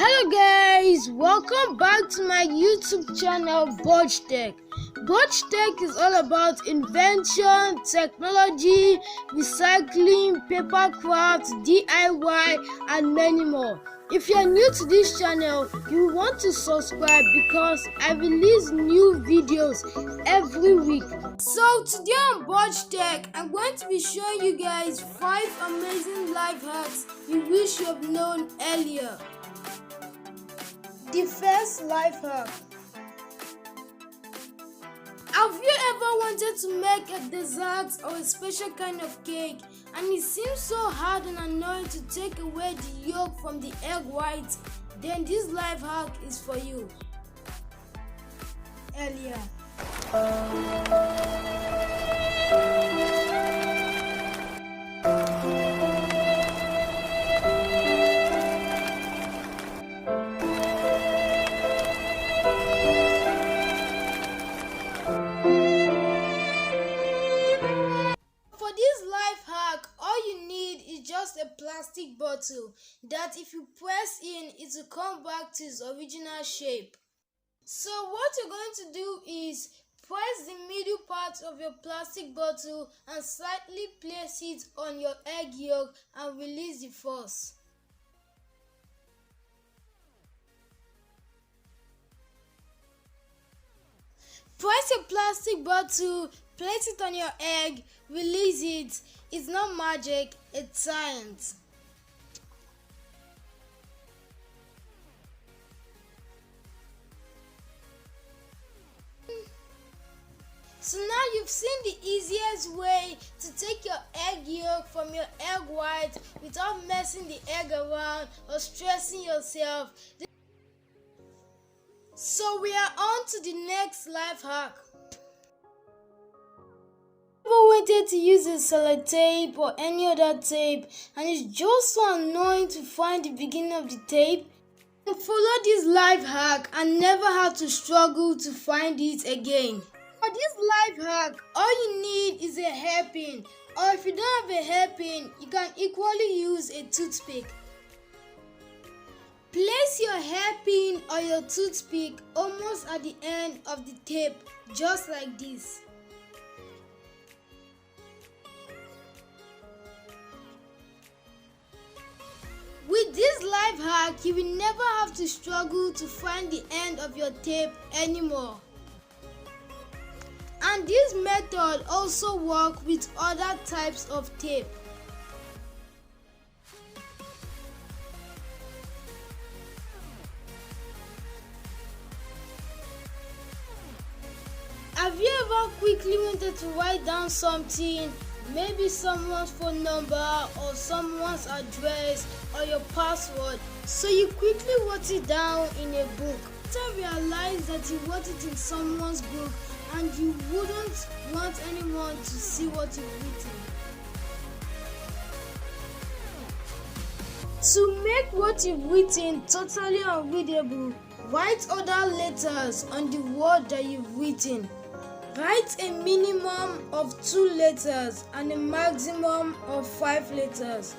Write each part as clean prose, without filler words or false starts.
Hello guys, welcome back to my YouTube channel BOJTECH. BOJTECH is all about invention, technology, recycling, paper crafts, DIY and many more. If you are new to this channel, you will want to subscribe because I release new videos every week. So today on BOJTECH, I'm going to be showing you guys 5 amazing life hacks you wish you have known earlier. The first life hack. Have you ever wanted to make a dessert or a special kind of cake and it seems so hard and annoying to take away the yolk from the egg white? Then this life hack is for you. Earlier. Just a plastic bottle that if you press in, it will come back to its original shape. So what you're going to do is press the middle part of your plastic bottle and slightly place it on your egg yolk and release the force. Press your plastic bottle, place it on your egg, release it. It's not magic, it's science. So now you've seen the easiest way to take your egg yolk from your egg white without messing the egg around or stressing yourself. So we are on to the next life hack. Wanted to use a sellotape or any other tape and it's just so annoying to find the beginning of the tape. Follow this life hack and never have to struggle to find it again. For this life hack, all you need is a hairpin, or if you don't have a hairpin, you can equally use a toothpick. Place your hairpin or your toothpick almost at the end of the tape, just like this. With this life hack, you will never have to struggle to find the end of your tape anymore. And this method also works with other types of tape. Have you ever quickly wanted to write down something? Maybe someone's phone number or someone's address or your password. So you quickly wrote it down in a book. Later realize that you wrote it in someone's book and you wouldn't want anyone to see what you've written. To make what you've written totally unreadable, write other letters on the word that you've written. Write a minimum of 2 letters and a maximum of 5 letters.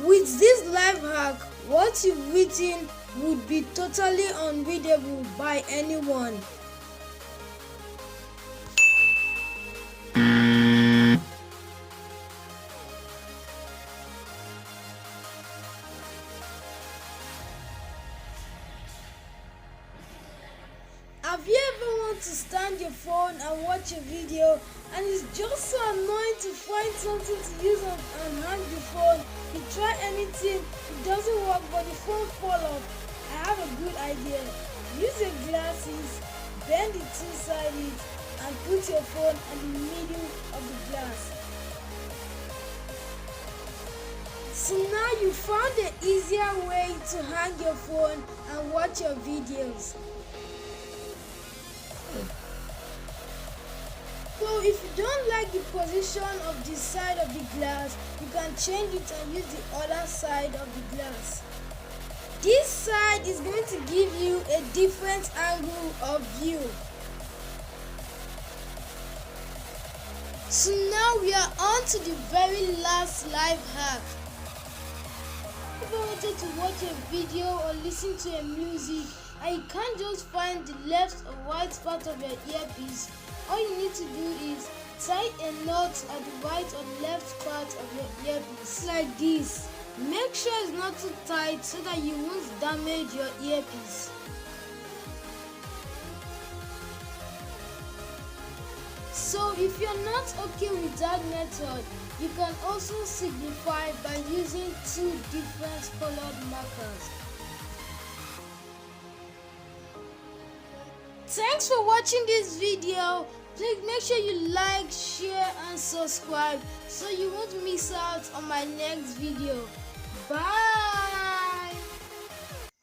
With this life hack, what you've written would be totally unreadable by anyone. Have you ever wanted to stand your phone and watch a video and it's just so annoying to find something to use and hang the phone? You try anything, it doesn't work, but the phone falls off. I have a good idea. Use your glasses, bend it two-sided and put your phone in the middle of the glass. So now you found the easier way to hang your phone and watch your videos. So if you don't like the position of the side of the glass, you can change it and use the other side of the glass. This side is going to give you a different angle of view. So now we are on to the very last life hack. If you wanted to watch a video or listen to a music and you can't just find the left or right part of your earpiece, all you need to do is tie a knot at the right or left part of your earpiece like this. Make sure it's not too tight so that you won't damage your earpiece. So if you're not okay with that method, you can also signify by using two different colored markers. Thanks for watching this video. Please make sure you like, share and subscribe so you won't miss out on my next video. Bye!